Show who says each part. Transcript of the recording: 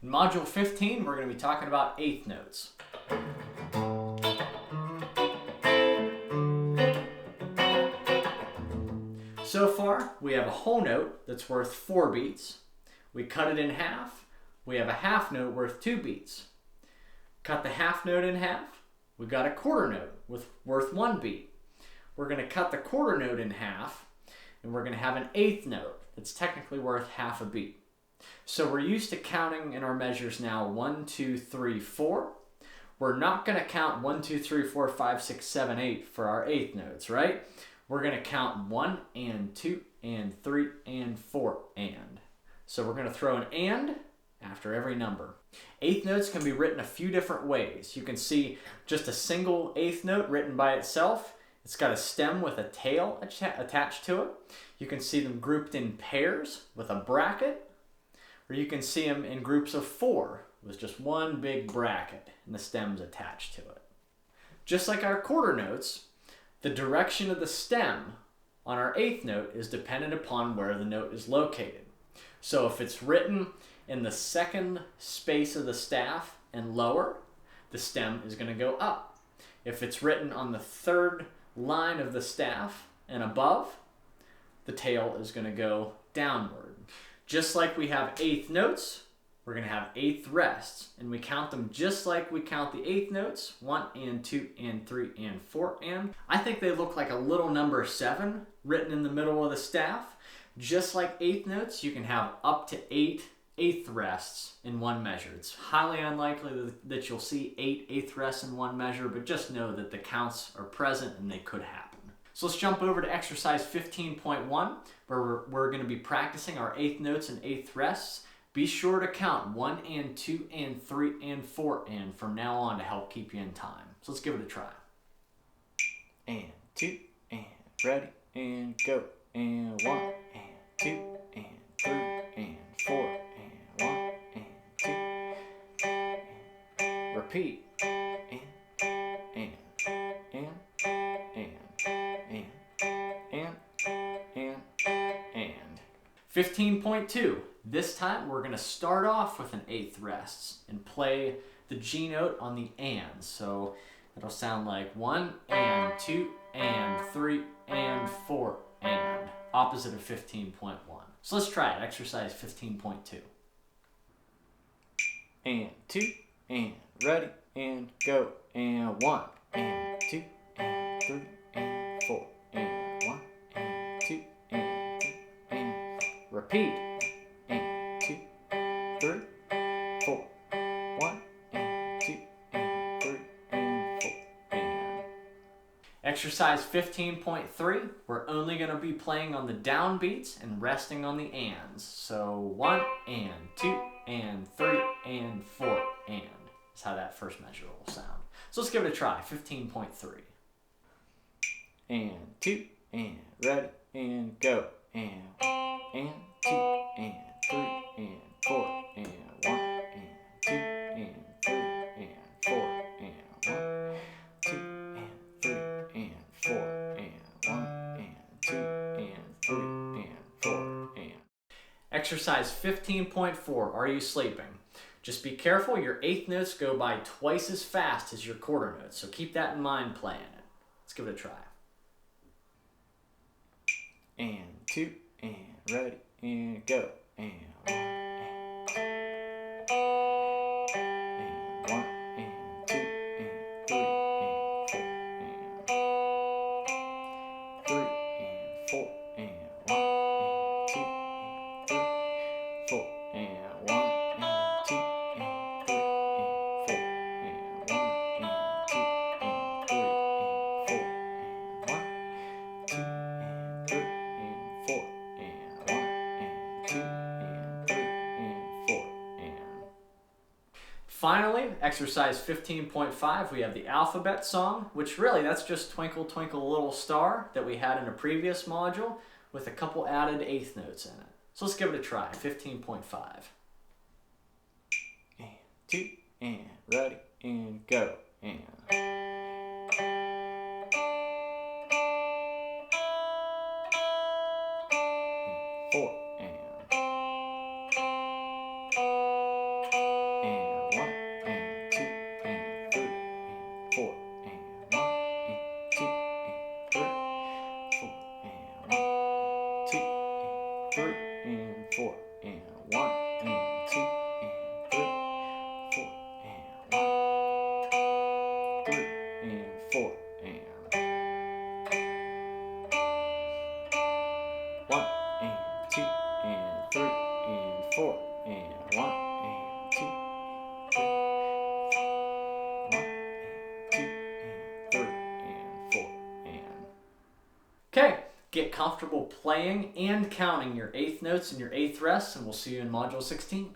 Speaker 1: In Module 15, we're going to be talking about eighth notes. So far, we have a whole note that's worth 4 beats. We cut it in half. We have a half note worth 2 beats. Cut the half note in half. We got a quarter note worth 1 beat. We're going to cut the quarter note in half, and we're going to have an eighth note that's technically worth half a beat. So we're used to counting in our measures now 1, 2, 3, 4. We're not going to count 1, 2, 3, 4, 5, 6, 7, 8 for our eighth notes, right? We're going to count 1 and 2 and 3 and 4 and. So we're going to throw an and after every number. Eighth notes can be written a few different ways. You can see just a single eighth note written by itself. It's got a stem with a tail attached to it. You can see them grouped in pairs with a bracket, or you can see them in groups of 4 with just one big bracket and the stems attached to it. Just like our quarter notes, the direction of the stem on our eighth note is dependent upon where the note is located. So if it's written in the second space of the staff and lower, the stem is going to go up. If it's written on the third line of the staff and above, the tail is going to go downward. Just like we have eighth notes, we're going to have eighth rests, and we count them just like we count the eighth notes, 1 and 2 and 3 and 4 and. I think they look like a little number 7 written in the middle of the staff. Just like eighth notes, you can have up to 8 eighth rests in one measure. It's highly unlikely that you'll see 8 eighth rests in one measure, but just know that the counts are present and they could happen. So let's jump over to exercise 15.1, where we're going to be practicing our eighth notes and eighth rests. Be sure to count 1 and 2 and 3 and 4 and from now on to help keep you in time. So let's give it a try. And 2 and ready and go. And 1 and 2 and 3 and 4 and 1 and 2 and repeat. And 15.2. This time we're going to start off with an eighth rests and play the G note on the and. So it'll sound like 1 and 2 and 3 and 4 and. Opposite of 15.1. So let's try it. Exercise 15.2. And 2 and ready and go. And 1 and 2 and 3 and 4 and 1 and 2 and 3 and repeat. And 2, 3, 4, 1 and 2 and 3 and 4 and. Exercise 15.3, we're only going to be playing on the down beats and resting on the ands. So 1 and 2 and 3 and 4 and. That's how that first measure will sound. So let's give it a try. 15.3. And 2 and ready and go. And 2 and 3 and 4 and 1 and 2 and 3 and 4 and 1, 2 and 3 and 4 and 1 and 2 and 3 and 4 and. Exercise 15.4. Are you sleeping? Just be careful, your eighth notes go by twice as fast as your quarter notes, so keep that in mind playing it. Let's give it a try. And 2 and ready and go. And 1 and 2 and 1 and 2 and 3 and 4 and 3 and 4 and 1 and 2 and 3, 4 and 1 and 2 and 3 and 4 and 1 and 2 and 3 and 4 and 1, 2 and 3 and 4 and 1 and 2 and 3 and 4 and. Finally, exercise 15.5, we have the alphabet song, which really that's just Twinkle Twinkle Little Star that we had in a previous module with a couple added eighth notes in it. So let's give it a try. 15.5. And 2 and ready and go. And 4 and 4 and 1 and 2 and 3, 4 and 1, 3 and 4 and 1 and 2 and 3 and 4 and 1 and 2, 1 and 2 and 3 and 4 and. Okay, get comfortable playing and counting your eighth notes and your eighth rests, and we'll see you in Module 16.